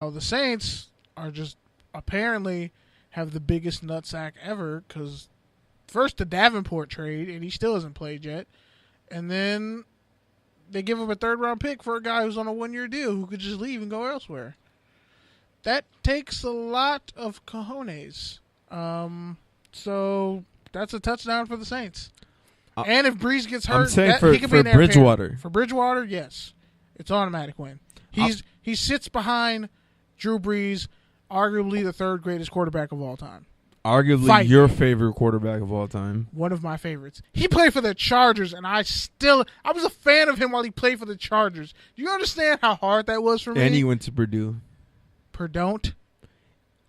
The Saints are just apparently have the biggest nutsack ever because first the Davenport trade, and he still hasn't played yet, and then they give him a third-round pick for a guy who's on a one-year deal who could just leave and go elsewhere. That takes a lot of cojones. So that's a touchdown for the Saints. And if Breeze gets hurt, I'm saying he could be for an air Bridgewater. For Bridgewater, yes. It's automatic win. He sits behind Drew Brees, arguably the third greatest quarterback of all time. Arguably your favorite quarterback of all time. One of my favorites. He played for the Chargers, and I was a fan of him while he played for the Chargers. Do you understand how hard that was for me? And he went to Purdue. Perdon't.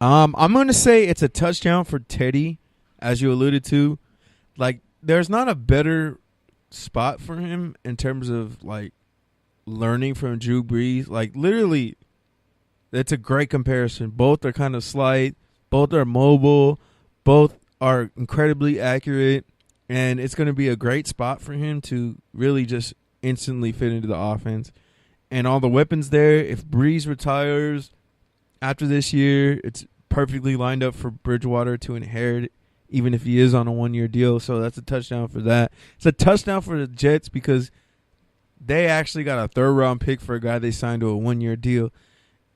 I'm going to say it's a touchdown for Teddy, as you alluded to. Like, there's not a better spot for him in terms of, like, learning from Drew Brees. Like, literally, it's a great comparison. Both are kind of slight. Both are mobile. Both are incredibly accurate. And it's going to be a great spot for him to really just instantly fit into the offense. And all the weapons there. If Brees retires after this year, it's perfectly lined up for Bridgewater to inherit, even if he is on a one-year deal. So that's a touchdown for that. It's a touchdown for the Jets because they actually got a third-round pick for a guy they signed to a one-year deal.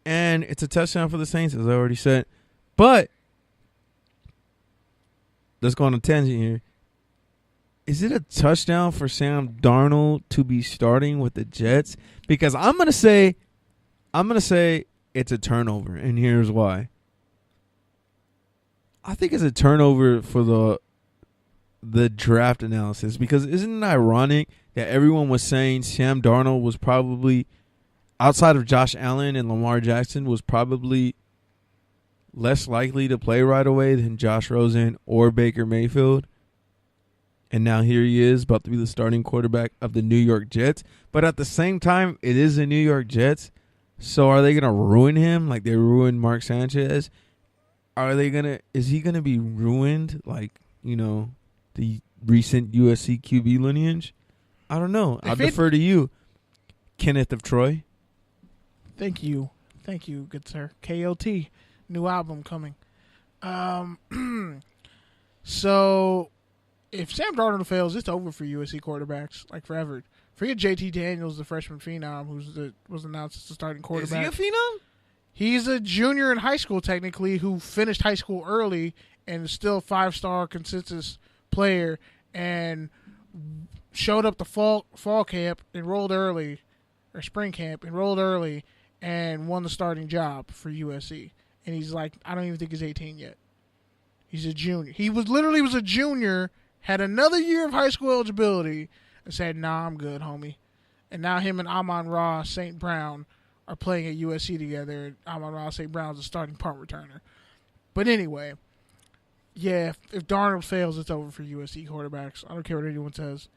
And it's a touchdown for the Saints, as I already said. But let's go on a tangent here. Is it a touchdown for Sam Darnold to be starting with the Jets? Because I'm gonna say it's a turnover, and here's why. I think it's a turnover for the draft analysis, because isn't it ironic that everyone was saying Sam Darnold was probably, outside of Josh Allen and Lamar Jackson, was probably less likely to play right away than Josh Rosen or Baker Mayfield. And now here he is, about to be the starting quarterback of the New York Jets. But at the same time, it is the New York Jets. So are they going to ruin him like they ruined Mark Sanchez? Is he going to be ruined like, the recent USC QB lineage? I don't know. I'll defer to you, Kenneth of Troy. Thank you, good sir. KOT, new album coming. So if Sam Darnold fails, it's over for USC quarterbacks, like forever. Forget JT Daniels, the freshman phenom, was announced as the starting quarterback. Is he a phenom? He's a junior in high school, technically, who finished high school early and is still a 5-star consensus player and showed up to fall camp, enrolled early, or spring camp, enrolled early, and won the starting job for USC. And he's like, I don't even think he's 18 yet. He's a junior. He was a junior, had another year of high school eligibility, and said, nah, I'm good, homie. And now him and Amon-Ra St. Brown are playing at USC together, and Amon-Ra St. Brown's a starting punt returner. But anyway, yeah, if Darnold fails, it's over for USC quarterbacks. I don't care what anyone says.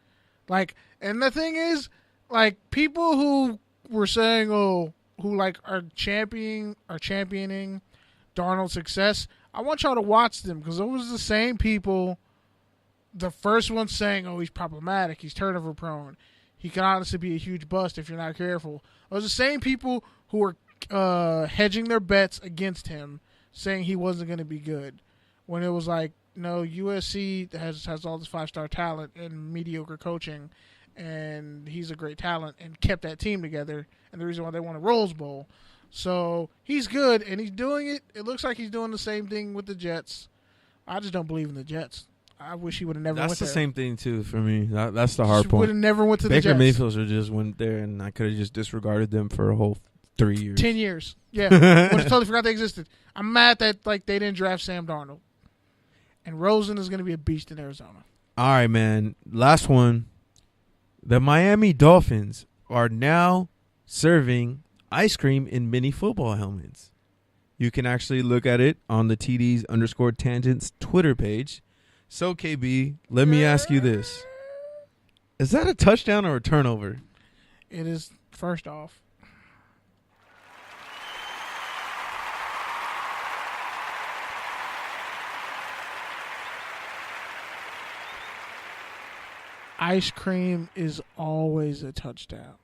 Like, and the thing is, like, people who were saying, who are championing Darnold's success, I want y'all to watch them, because it was the same people, the first one saying, he's problematic, he's turnover prone, he can honestly be a huge bust if you're not careful. It was the same people who were hedging their bets against him, saying he wasn't going to be good, when it was like, no, USC has all this 5-star talent and mediocre coaching, and he's a great talent, and kept that team together, and the reason why they won a Rose Bowl. So he's good, and he's doing it. It looks like he's doing the same thing with the Jets. I just don't believe in the Jets. I wish he would have never went there. That's the same thing, too, for me. That's the hard point. Would have never went to the Jets. Baker Mayfield should just went there, and I could have just disregarded them for a whole 3 years. 10 years. Yeah. I totally forgot they existed. I'm mad that they didn't draft Sam Darnold. And Rosen is going to be a beast in Arizona. All right, man. Last one. The Miami Dolphins are now serving ice cream in mini football helmets. You can actually look at it on the TDs_tangents Twitter page. So, KB, let me ask you this. Is that a touchdown or a turnover? It is, first off. Ice cream is always a touchdown.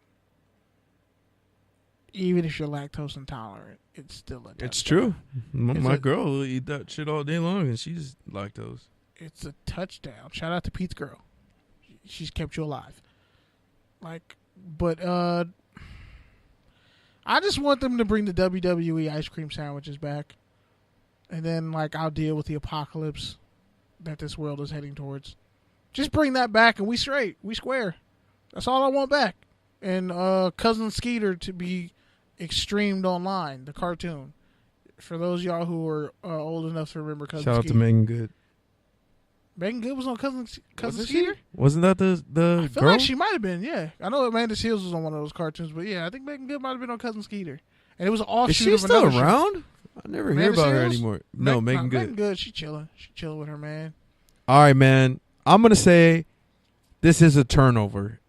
Even if you're lactose intolerant, it's still a touchdown. It's true. My girl will eat that shit all day long, and she's lactose. It's a touchdown. Shout out to Pete's girl. She's kept you alive. But I just want them to bring the WWE ice cream sandwiches back. And then, I'll deal with the apocalypse that this world is heading towards. Just bring that back and we straight. We square. That's all I want back. And Cousin Skeeter to be streamed online, the cartoon. For those of y'all who are old enough to remember Cousin Skeeter. Shout out to Megan Good. Megan Good was on Cousin Skeeter? Wasn't that the I feel girl? like she might have been, yeah. I know Amanda Seals was on one of those cartoons, but yeah, I think Megan Good might have been on Cousin Skeeter. And it was an offshoot of Is she still another around? show. I never hear about her anymore. No, Megan Good. Megan Good, she chilling. She chilling with her man. All right, man. I'm going to say this is a turnover.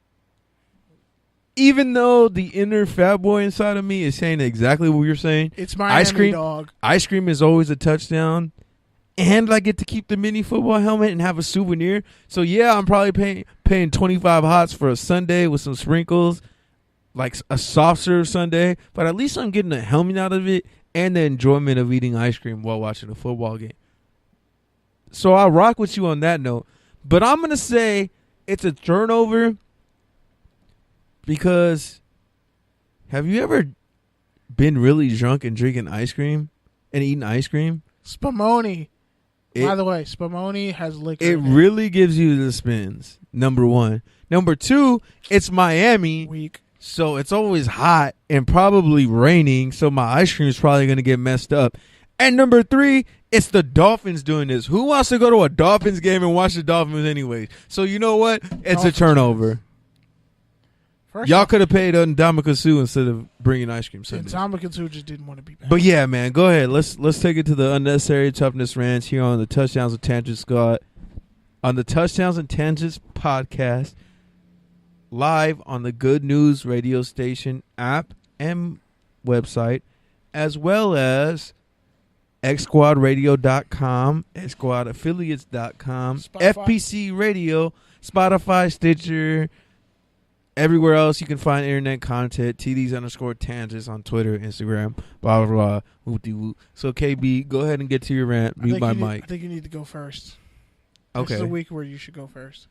Even though the inner fat boy inside of me is saying exactly what you're saying. It's Miami, dog. Ice cream is always a touchdown. And I get to keep the mini football helmet and have a souvenir. So, yeah, I'm probably paying 25 hots for a sundae with some sprinkles, like a soft serve sundae. But at least I'm getting a helmet out of it and the enjoyment of eating ice cream while watching a football game. So I'll rock with you on that note. But I'm going to say it's a turnover because have you ever been really drunk and drinking ice cream and eating ice cream? Spumoni. By the way, Spumoni has liquor. It really gives you the spins, number one. Number two, it's Miami. Weak. So it's always hot and probably raining, so my ice cream is probably going to get messed up. And number three, it's the Dolphins doing this. Who wants to go to a Dolphins game and watch the Dolphins anyways? So you know what? It's a turnover. Y'all could have paid Ndamukong Suh instead of bringing ice cream. And Ndamukong Suh just didn't want to be back. But yeah, man, go ahead. Let's take it to the unnecessary toughness rants here on the Touchdowns and Tangents Squad, on the Touchdowns and Tangents podcast, live on the Good News radio station app and website, as well as xsquadradio.com, xsquadaffiliates.com, FPC Radio, Spotify, Stitcher, everywhere else you can find internet content, TDs_tangents on Twitter, Instagram, blah, blah, blah, whoop-de-whoop. So, KB, go ahead and get to your rant. Mute my mic. I think you need to go first. Okay. This is a week where you should go first.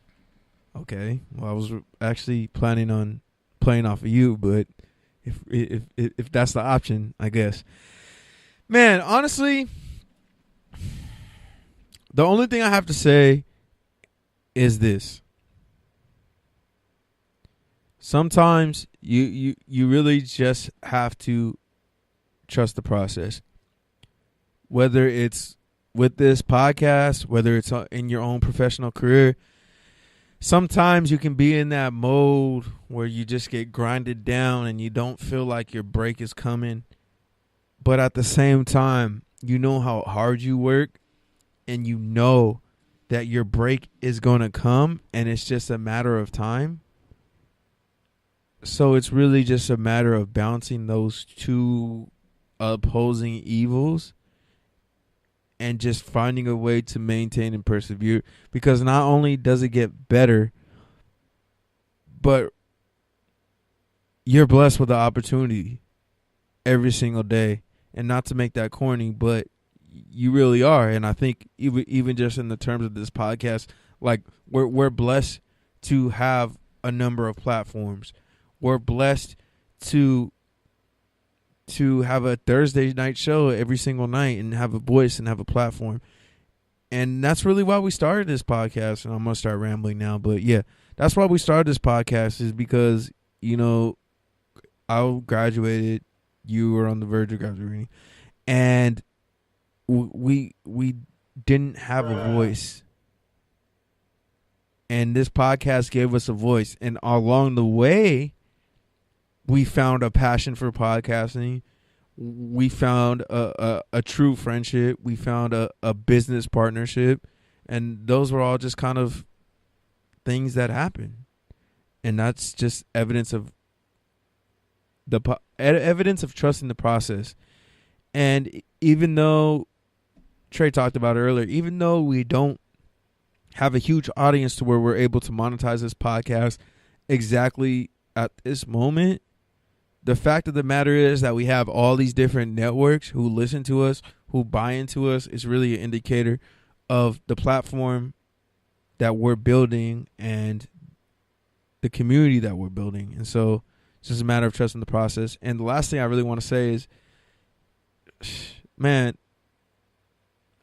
Okay. Well, I was actually planning on playing off of you, but if that's the option, I guess. Man, honestly, the only thing I have to say is this. Sometimes you really just have to trust the process. Whether it's with this podcast, whether it's in your own professional career, sometimes you can be in that mode where you just get grinded down and you don't feel like your break is coming. But at the same time, you know how hard you work and you know that your break is going to come and it's just a matter of time. So it's really just a matter of balancing those two opposing evils and just finding a way to maintain and persevere. Because not only does it get better, but you're blessed with the opportunity every single day. And not to make that corny, but you really are. And I think even just in the terms of this podcast, like we're blessed to have a number of platforms. We're blessed to have a Thursday night show every single night and have a voice and have a platform. And that's really why we started this podcast. And I'm going to start rambling now. But, yeah, that's why we started this podcast is because, you know, I graduated. You were on the verge of graduating. And we didn't have a voice. And this podcast gave us a voice. And along the way, we found a passion for podcasting. We found a true friendship. We found a business partnership. And those were all just kind of things that happened. And that's just evidence of evidence of trust in the process. And even though Trey talked about it earlier, even though we don't have a huge audience to where we're able to monetize this podcast exactly at this moment, the fact of the matter is that we have all these different networks who listen to us, who buy into us, is really an indicator of the platform that we're building and the community that we're building. And so it's just a matter of trusting the process. And the last thing I really want to say is, man,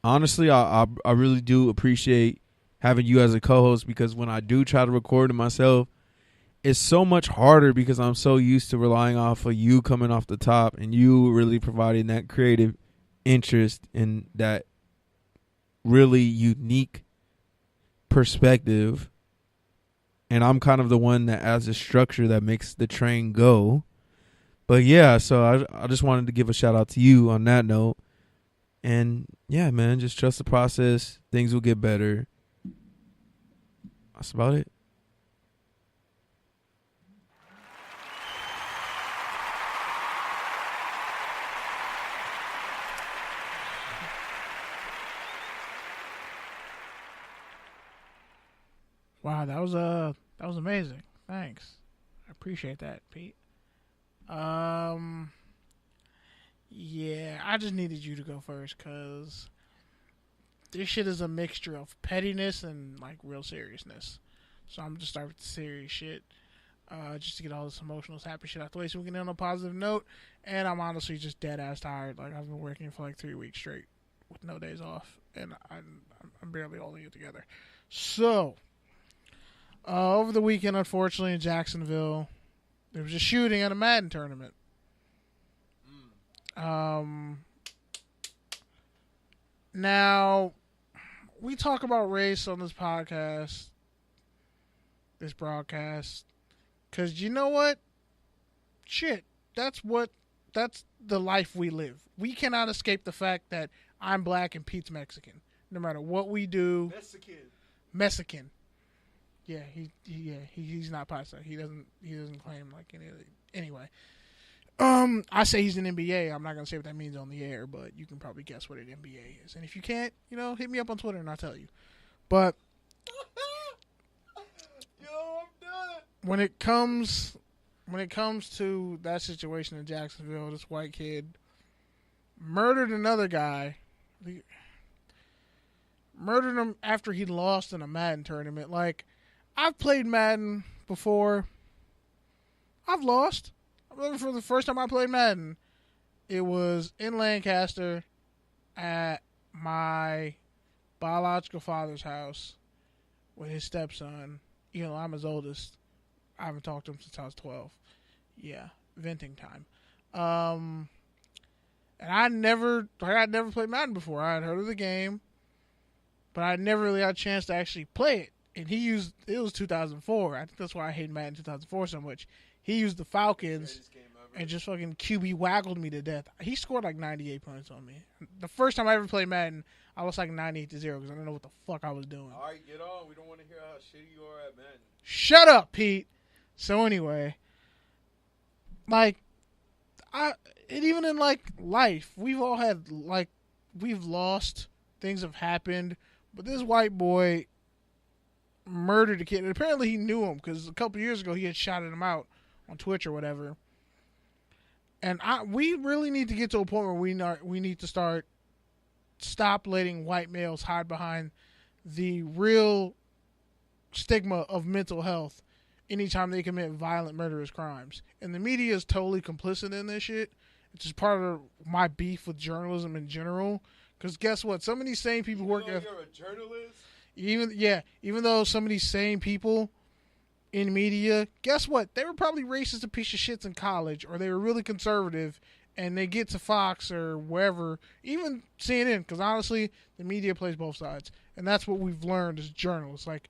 honestly, I really do appreciate having you as a co-host, because when I do try to record it myself, it's so much harder because I'm so used to relying off of you coming off the top and you really providing that creative interest in that really unique perspective. And I'm kind of the one that adds a structure that makes the train go. But yeah, so I just wanted to give a shout out to you on that note. And yeah, man, just trust the process. Things will get better. That's about it. Wow, that was amazing. Thanks. I appreciate that, Pete. Yeah, I just needed you to go first because this shit is a mixture of pettiness and like real seriousness. So I'm just start with the serious shit, just to get all this emotional, happy shit out the way, so we can end on a positive note. And I'm honestly just dead ass tired. Like I've been working for like 3 weeks straight with no days off, and I'm barely holding it together. So. Over the weekend, unfortunately, in Jacksonville, there was a shooting at a Madden tournament. Now, we talk about race on this podcast, this broadcast, because you know what? Shit, that's the life we live. We cannot escape the fact that I'm black and Pete's Mexican. No matter what we do. Mexican. Yeah, he's not pasta. He doesn't claim like any of it. Anyway, I say he's an MBA. I'm not gonna say what that means on the air, but you can probably guess what an MBA is. And if you can't, hit me up on Twitter and I'll tell you. But yo, I'm done. When it comes to that situation in Jacksonville, this white kid murdered another guy. Murdered him after he lost in a Madden tournament. Like, I've played Madden before. I've lost. I remember for the first time I played Madden, it was in Lancaster at my biological father's house with his stepson. I'm his oldest. I haven't talked to him since I was 12. Yeah, venting time. And I'd never played Madden before. I had heard of the game, but I never really had a chance to actually play it. And it was 2004. I think that's why I hate Madden 2004 so much. He used the Falcons and just fucking QB waggled me to death. He scored like 98 points on me. The first time I ever played Madden, I was like 98-0 because I didn't know what the fuck I was doing. All right, get on. We don't want to hear how shitty you are at Madden. Shut up, Pete. So anyway, like, and even in like life, we've all had we've lost. Things have happened, but this white boy murdered a kid, and apparently he knew him because a couple years ago he had shouted him out on Twitch or whatever. And we really need to get to a point where we need to stop letting white males hide behind the real stigma of mental health anytime they commit violent, murderous crimes. And the media is totally complicit in this shit. It's just part of my beef with journalism in general. Because guess what? Some of these same people work at... You're a journalist? Even though some of these same people in media, guess what? They were probably racist and piece of shits in college, or they were really conservative, and they get to Fox or wherever, even CNN, because honestly, the media plays both sides. And that's what we've learned as journalists. Like,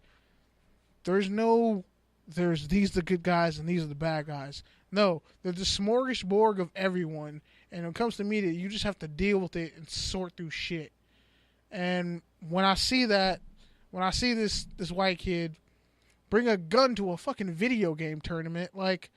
there's these are the good guys and these are the bad guys. No, they're the smorgasbord of everyone. And when it comes to media, you just have to deal with it and sort through shit. And when I see this white kid bring a gun to a fucking video game tournament, like,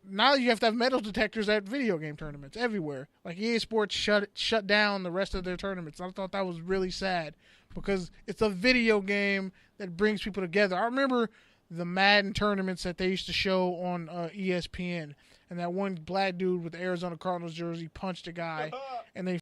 now you have to have metal detectors at video game tournaments everywhere. Like, EA Sports shut down the rest of their tournaments. I thought that was really sad because it's a video game that brings people together. I remember the Madden tournaments that they used to show on ESPN. and that one black dude with the Arizona Cardinals jersey punched a guy, and they